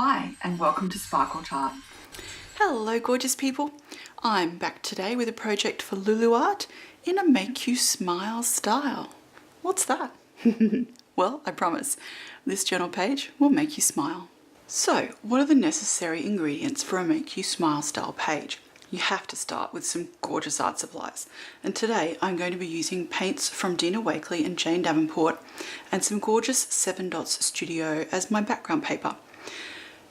Hi and welcome to Sparkle Tart. Hello gorgeous people, I'm back today with a project for Lulu art in a make you smile style. What's that? Well, I promise, this journal page will make you smile. So, what are the necessary ingredients for a make you smile style page? You have to start with some gorgeous art supplies. And today I'm going to be using paints from Dina Wakley and Jane Davenport and some gorgeous 7 Dots Studio as my background paper.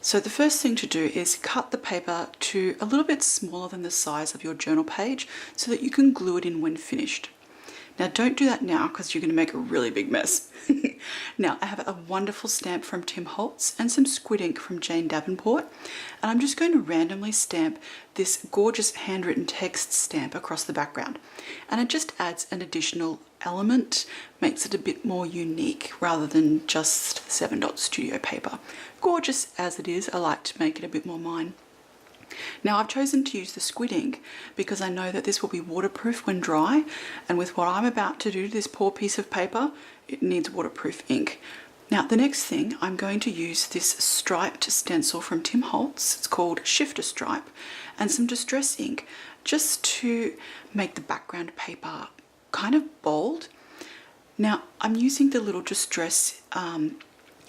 So the first thing to do is cut the paper to a little bit smaller than the size of your journal page so that you can glue it in when finished. Now don't do that now because you're going to make a really big mess. Now I have a wonderful stamp from Tim Holtz and some squid ink from Jane Davenport, and I'm just going to randomly stamp this gorgeous handwritten text stamp across the background, and it just adds an additional element, makes it a bit more unique rather than just 7 Dot Studio paper. Gorgeous as it is, I like to make it a bit more mine. Now I've chosen to use the squid ink because I know that this will be waterproof when dry, and with what I'm about to do to this poor piece of paper, it needs waterproof ink. Now the next thing, I'm going to use this striped stencil from Tim Holtz, it's called Shifter Stripe, and some distress ink just to make the background paper kind of bold. Now I'm using the little distress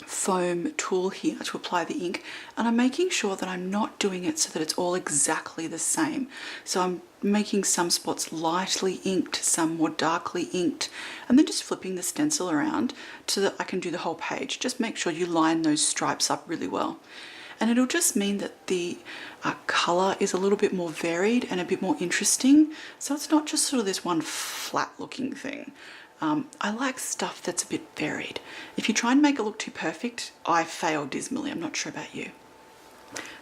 foam tool here to apply the ink, and I'm making sure that I'm not doing it so that it's all exactly the same. So I'm making some spots lightly inked, some more darkly inked, and then just flipping the stencil around so that I can do the whole page. Just make sure you line those stripes up really well. And it'll just mean that the colour is a little bit more varied and a bit more interesting, so it's not just sort of this one flat looking thing. I like stuff that's a bit varied. If you try and make it look too perfect, I fail dismally. I'm not sure about you.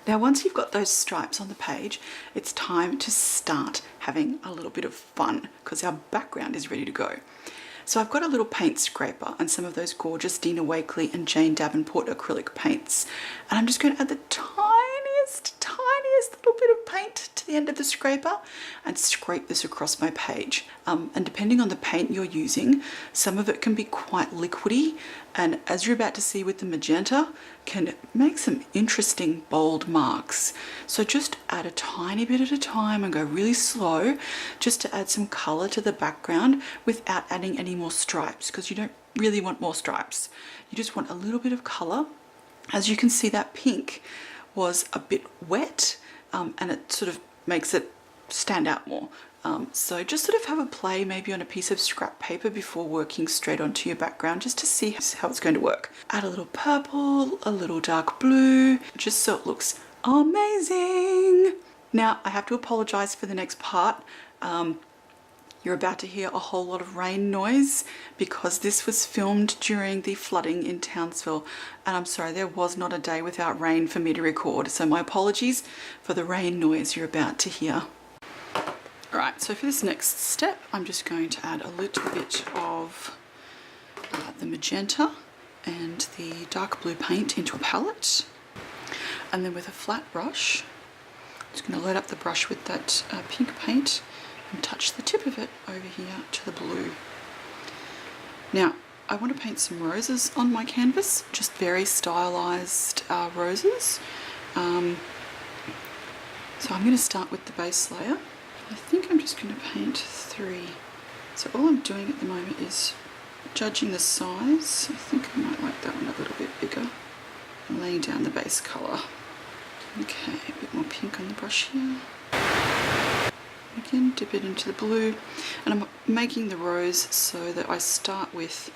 Now once you've got those stripes on the page, it's time to start having a little bit of fun because our background is ready to go. So I've got a little paint scraper and some of those gorgeous Dina Wakley and Jane Davenport acrylic paints, and I'm just going to add the tiniest little bit of paint to the end of the scraper and scrape this across my page. And depending on the paint you're using, some of it can be quite liquidy, and as you're about to see with the magenta, can make some interesting bold marks. So just add a tiny bit at a time and go really slow just to add some color to the background without adding any more stripes, because you don't really want more stripes. You just want a little bit of color. As you can see, that pink was a bit wet, and it sort of makes it stand out more. So just sort of have a play maybe on a piece of scrap paper before working straight onto your background, just to see how it's going to work. Add a little purple, a little dark blue, just so it looks amazing. Now I have to apologize for the next part. You're about to hear a whole lot of rain noise because this was filmed during the flooding in Townsville, and I'm sorry, there was not a day without rain for me to record, so my apologies for the rain noise you're about to hear. Alright, so for this next step, I'm just going to add a little bit of the magenta and the dark blue paint into a palette, and then with a flat brush, I'm just going to load up the brush with that pink paint and touch the tip of it over here to the blue. Now I want to paint some roses on my canvas, just very stylized roses. So I'm going to start with the base layer. I think I'm just going to paint 3. So all I'm doing at the moment is judging the size. I think I might like that one a little bit bigger. And laying down the base colour. Okay, a bit more pink on the brush here. Again, dip it into the blue, and I'm making the rose so that I start with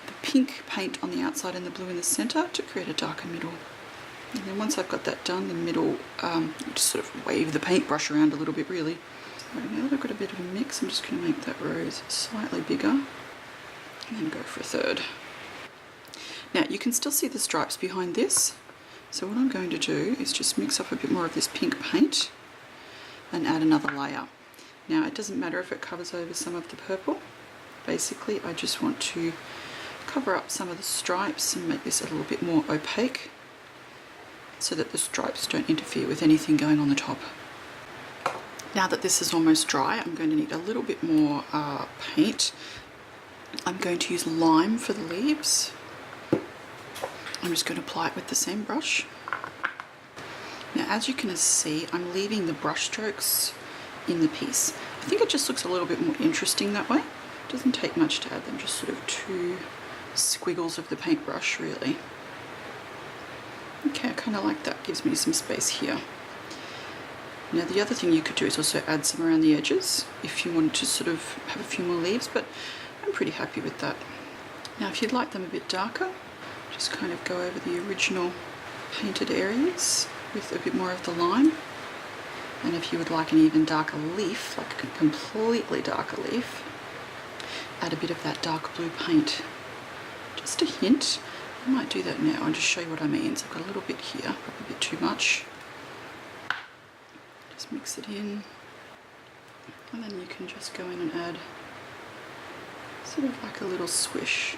the pink paint on the outside and the blue in the center to create a darker middle. And then once I've got that done, the middle, just sort of wave the paintbrush around a little bit really. So now that I've got a bit of a mix, I'm just going to make that rose slightly bigger and then go for a third. Now you can still see the stripes behind this, so what I'm going to do is just mix up a bit more of this pink paint and add another layer. Now it doesn't matter if it covers over some of the purple. Basically I just want to cover up some of the stripes and make this a little bit more opaque so that the stripes don't interfere with anything going on the top. Now that this is almost dry, I'm going to need a little bit more paint. I'm going to use lime for the leaves. I'm just going to apply it with the same brush. Now as you can see, I'm leaving the brush strokes in the piece. I think it just looks a little bit more interesting that way. It doesn't take much to add them, just sort of 2 squiggles of the paintbrush really. Okay, I kind of like that, gives me some space here. Now the other thing you could do is also add some around the edges if you wanted to sort of have a few more leaves, but I'm pretty happy with that. Now if you'd like them a bit darker, just kind of go over the original painted areas with a bit more of the lime. And if you would like an even darker leaf, like a completely darker leaf, add a bit of that dark blue paint. Just a hint. I might do that now and just show you what I mean. So I've got a little bit here, probably a bit too much. Just mix it in. And then you can just go in and add sort of like a little swish.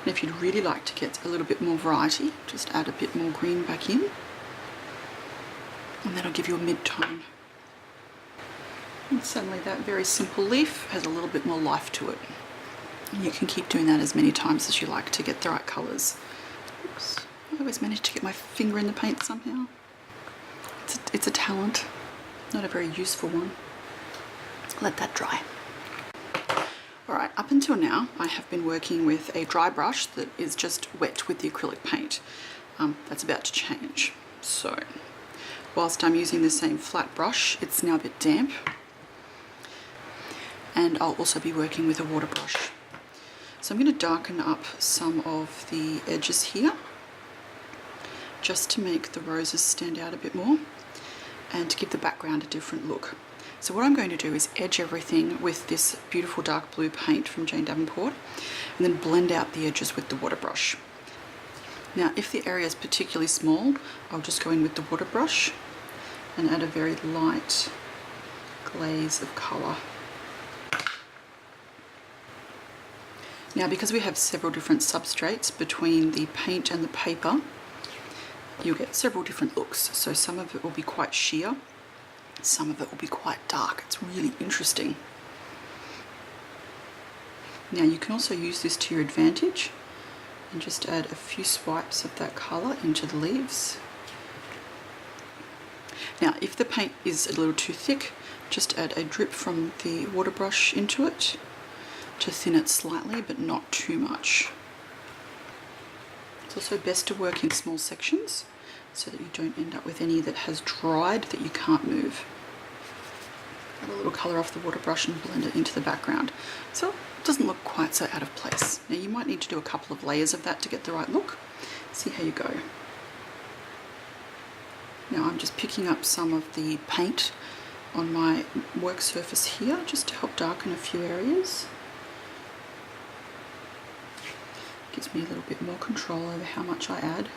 And if you'd really like to get a little bit more variety, just add a bit more green back in. And that'll give you a mid-tone. And suddenly that very simple leaf has a little bit more life to it. And you can keep doing that as many times as you like to get the right colours. Oops, I always manage to get my finger in the paint somehow. It's a talent, not a very useful one. Let that dry. Alright, up until now I have been working with a dry brush that is just wet with the acrylic paint. That's about to change. So, whilst I'm using the same flat brush, it's now a bit damp. And I'll also be working with a water brush. So I'm going to darken up some of the edges here, just to make the roses stand out a bit more and to give the background a different look. So what I'm going to do is edge everything with this beautiful dark blue paint from Davenport and then blend out the edges with the water brush. Now if the area is particularly small, I'll just go in with the water brush and add a very light glaze of colour. Now because we have several different substrates between the paint and the paper, you'll get several different looks. So some of it will be quite sheer, some of it will be quite dark. It's really interesting. Now you can also use this to your advantage and just add a few swipes of that colour into the leaves. Now if the paint is a little too thick, just add a drip from the water brush into it to thin it slightly, but not too much. It's also best to work in small sections so that you don't end up with any that has dried that you can't move. Add a little colour off the water brush and blend it into the background so it doesn't look quite so out of place. Now you might need to do a couple of layers of that to get the right look. See how you go. Now I'm just picking up some of the paint on my work surface here just to help darken a few areas. Gives me a little bit more control over how much I add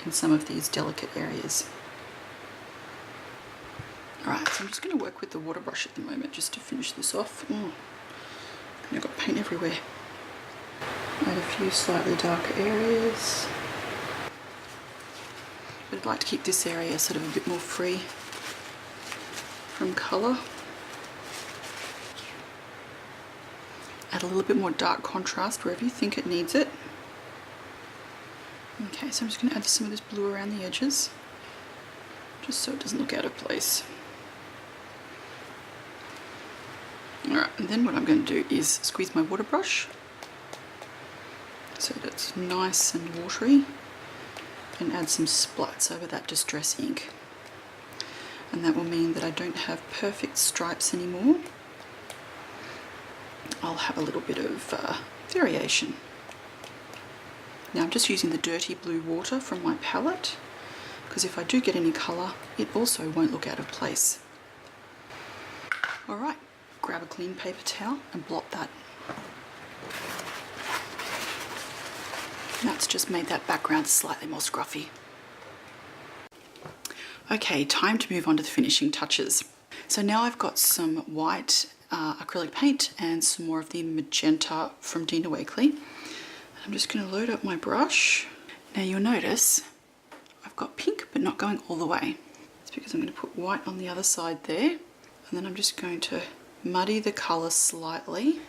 in some of these delicate areas. Alright, so I'm just going to work with the water brush at the moment just to finish this off. And I've got paint everywhere. Add a few slightly darker areas. But I'd like to keep this area sort of a bit more free from colour. Add a little bit more dark contrast wherever you think it needs it. Okay, so I'm just going to add some of this blue around the edges, just so it doesn't look out of place. Alright, and then what I'm going to do is squeeze my water brush so that it's nice and watery, and add some splats over that distress ink. And that will mean that I don't have perfect stripes anymore. I'll have a little bit of variation. Now I'm just using the dirty blue water from my palette, because if I do get any colour, it also won't look out of place. Alright, grab a clean paper towel and blot that. That's just made that background slightly more scruffy. Okay, time to move on to the finishing touches. So now I've got some white acrylic paint and some more of the magenta from Dina Wakley. I'm just going to load up my brush. Now you'll notice I've got pink but not going all the way. It's because I'm going to put white on the other side there, and then I'm just going to muddy the colour slightly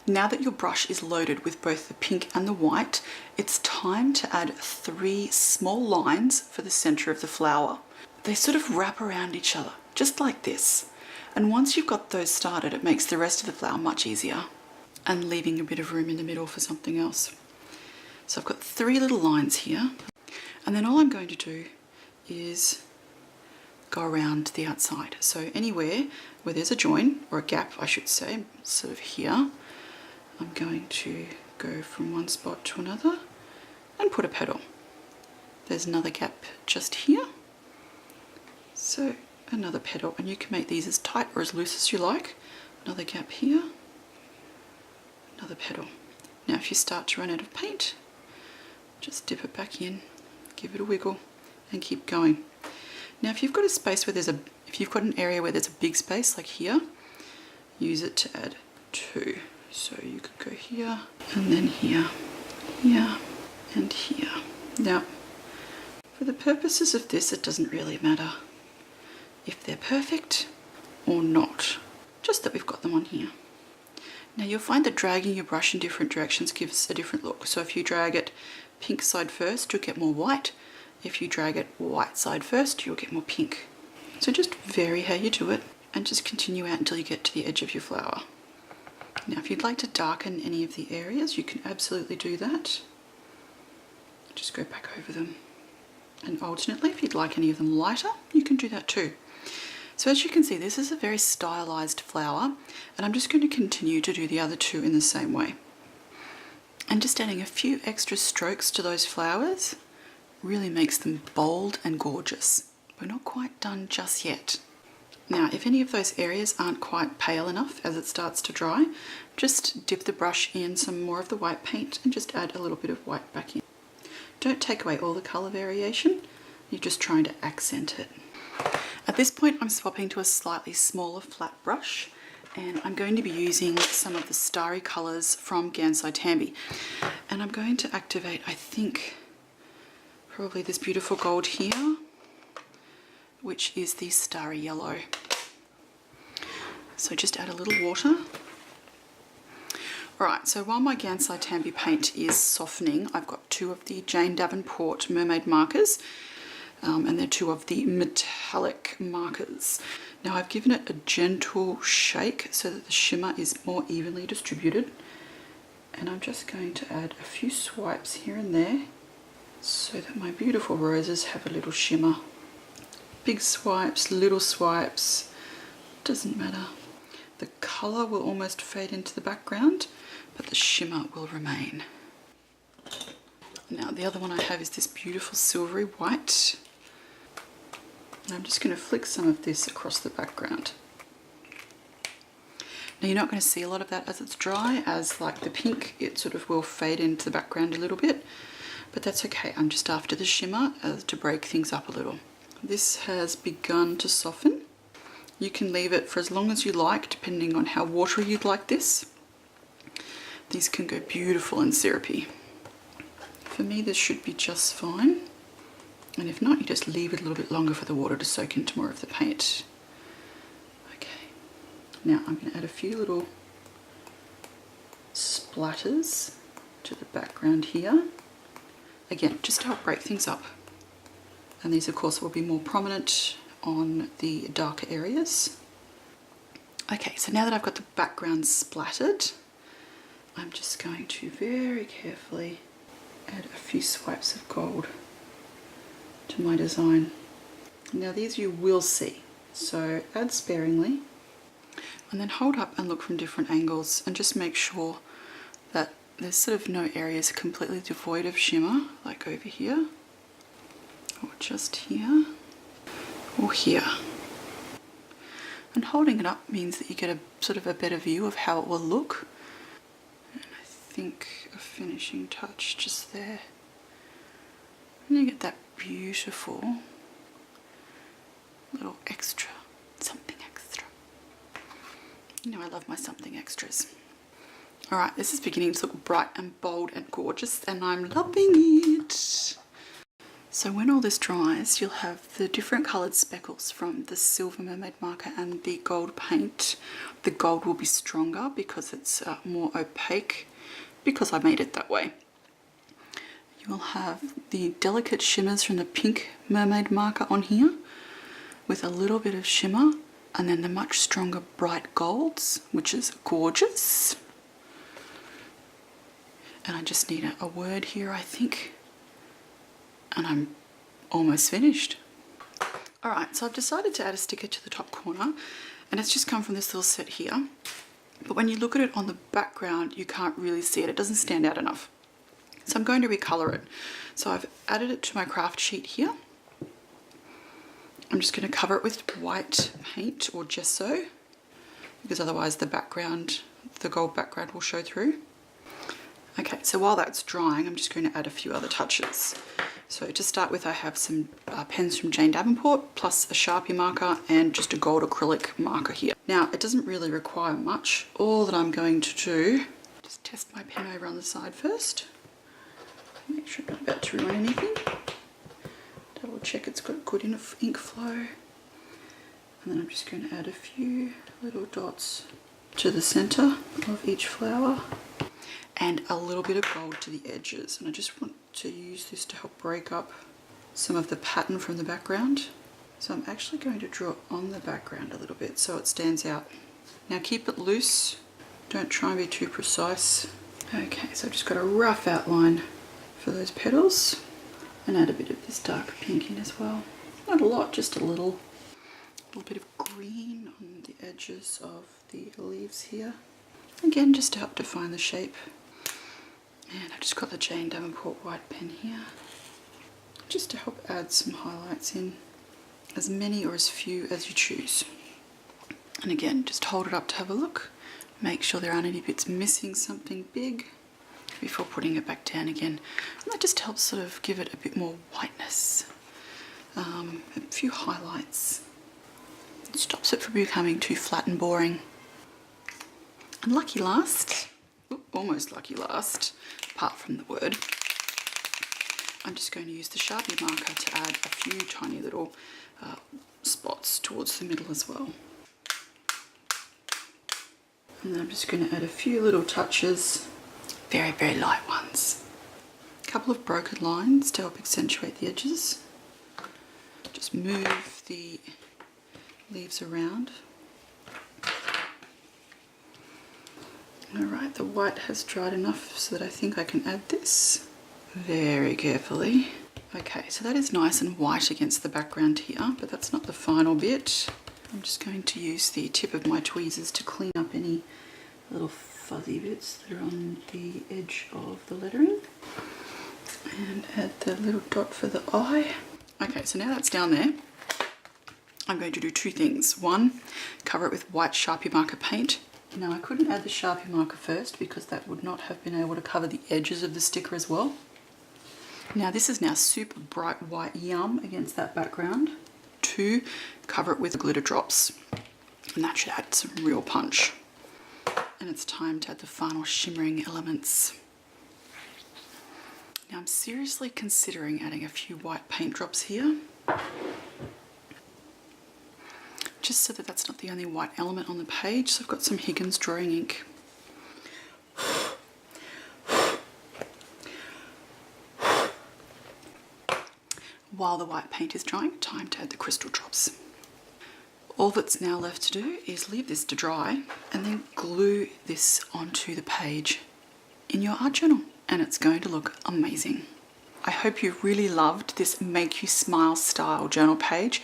Now that your brush is loaded with both the pink and the white, it's time to add 3 small lines for the center of the flower. They sort of wrap around each other, just like this. And once you've got those started, it makes the rest of the flower much easier, and leaving a bit of room in the middle for something else. So I've got 3 little lines here, and then all I'm going to do is go around the outside. So anywhere where there's a join, or a gap I should say, sort of here, I'm going to go from one spot to another and put a petal. There's another gap just here, so another petal, and you can make these as tight or as loose as you like. Another gap here, another petal. Now if you start to run out of paint, just dip it back in, give it a wiggle, and keep going. Now if you've got a space where if you've got an area where there's a big space like here, use it to add 2. So you could go here, and then here, here, and here. Now, for the purposes of this, it doesn't really matter if they're perfect or not, just that we've got them on here. Now you'll find that dragging your brush in different directions gives a different look. So if you drag it pink side first, you'll get more white. If you drag it white side first, you'll get more pink. So just vary how you do it, and just continue out until you get to the edge of your flower. Now if you'd like to darken any of the areas, you can absolutely do that. Just go back over them. And alternately, if you'd like any of them lighter, you can do that too. So as you can see, this is a very stylized flower, and I'm just going to continue to do the other 2 in the same way. And just adding a few extra strokes to those flowers really makes them bold and gorgeous. We're not quite done just yet. Now, if any of those areas aren't quite pale enough as it starts to dry, just dip the brush in some more of the white paint and just add a little bit of white back in. Don't take away all the colour variation, you're just trying to accent it. At this point, I'm swapping to a slightly smaller flat brush, and I'm going to be using some of the starry colours from Gansai Tambi. And I'm going to activate, I think, probably this beautiful gold here, which is the starry yellow. So just add a little water. Alright, so while my Gansai Tambi paint is softening, I've got 2 of the Jane Davenport mermaid markers, and they're 2 of the metallic markers. Now I've given it a gentle shake so that the shimmer is more evenly distributed, and I'm just going to add a few swipes here and there so that my beautiful roses have a little shimmer. Big swipes, little swipes, doesn't matter. The colour will almost fade into the background, but the shimmer will remain. Now the other one I have is this beautiful silvery white. And I'm just going to flick some of this across the background. Now you're not going to see a lot of that as it's dry, as like the pink, it sort of will fade into the background a little bit, but that's okay. I'm just after the shimmer to break things up a little. This has begun to soften. You can leave it for as long as you like, depending on how watery you'd like this. These can go beautiful and syrupy. For me, this should be just fine. And if not, you just leave it a little bit longer for the water to soak into more of the paint. Okay, now I'm going to add a few little splatters to the background here. Again, just to help break things up. And these of course will be more prominent on the darker areas. Okay, so now that I've got the background splattered, I'm just going to very carefully add a few swipes of gold to my design. Now these you will see, so add sparingly, and then hold up and look from different angles and just make sure that there's sort of no areas completely devoid of shimmer, like over here, or just here, or here. And holding it up means that you get a sort of a better view of how it will look. And I think a finishing touch just there. And you get that beautiful little extra, something extra. You know I love my something extras. Alright, this is beginning to look bright and bold and gorgeous, and I'm loving it. So when all this dries, you'll have the different coloured speckles from the silver mermaid marker and the gold paint. The gold will be stronger because it's more opaque, because I made it that way. You'll have the delicate shimmers from the pink mermaid marker on here with a little bit of shimmer, and then the much stronger bright golds, which is gorgeous. And I just need a word here, I think. And I'm almost finished. Alright, so I've decided to add a sticker to the top corner, and it's just come from this little set here. But when you look at it on the background, you can't really see it. It doesn't stand out enough. So I'm going to recolor it. So I've added it to my craft sheet here. I'm just going to cover it with white paint or gesso, because otherwise the background, the gold background, will show through. Okay, so while that's drying, I'm just going to add a few other touches. So to start with, I have some pens from Davenport, plus a Sharpie marker and just a gold acrylic marker here. Now, it doesn't really require much. All that I'm going to do, just test my pen over on the side first. Make sure I'm not about to ruin anything. Double check it's got good enough ink flow. And then I'm just going to add a few little dots to the center of each flower, and a little bit of gold to the edges. And I just want to use this to help break up some of the pattern from the background. So I'm actually going to draw on the background a little bit so it stands out. Now keep it loose, don't try and be too precise. Okay, so I've just got a rough outline for those petals, and add a bit of this dark pink in as well. Not a lot, just a little bit of green on the edges of the leaves here. Again, just to help define the shape. And I've just got the Jane Davenport white pen here, just to help add some highlights in, as many or as few as you choose. And again, just hold it up to have a look. Make sure there aren't any bits missing something big before putting it back down again. And that just helps sort of give it a bit more whiteness, a few highlights. It stops it from becoming too flat and boring. And lucky last, almost lucky last, apart from the word, I'm just going to use the Sharpie marker to add a few tiny little spots towards the middle as well. And then I'm just going to add a few little touches, very, very light ones. A couple of broken lines to help accentuate the edges. Just move the leaves around. Alright, the white has dried enough so that I think I can add this very carefully. Okay, so that is nice and white against the background here, but that's not the final bit. I'm just going to use the tip of my tweezers to clean up any little fuzzy bits that are on the edge of the lettering. And add the little dot for the eye. Okay, so now that's down there, I'm going to do two things. One, cover it with white Sharpie marker paint. Now I couldn't add the Sharpie marker first because that would not have been able to cover the edges of the sticker as well. Now this is now super bright white yum against that background. Two, cover it with glitter drops, and that should add some real punch. And it's time to add the final shimmering elements. Now I'm seriously considering adding a few white paint drops here, just so that that's not the only white element on the page. So I've got some Higgins drawing ink. While the white paint is drying, time to add the crystal drops. All that's now left to do is leave this to dry and then glue this onto the page in your art journal, and it's going to look amazing. I hope you really loved this Make You Smile style journal page.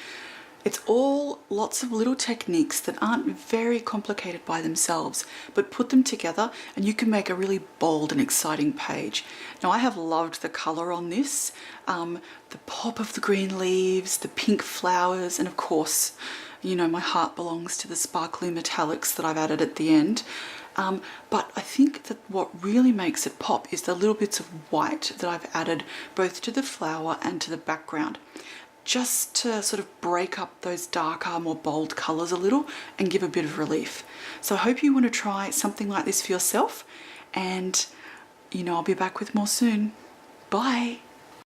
It's all lots of little techniques that aren't very complicated by themselves, but put them together and you can make a really bold and exciting page. Now I have loved the colour on this, the pop of the green leaves, the pink flowers, and of course, you know, my heart belongs to the sparkly metallics that I've added at the end. But I think that what really makes it pop is the little bits of white that I've added both to the flower and to the background, just to sort of break up those darker, more bold colours a little and give a bit of relief. So I hope you want to try something like this for yourself, and you know, I'll be back with more soon. Bye.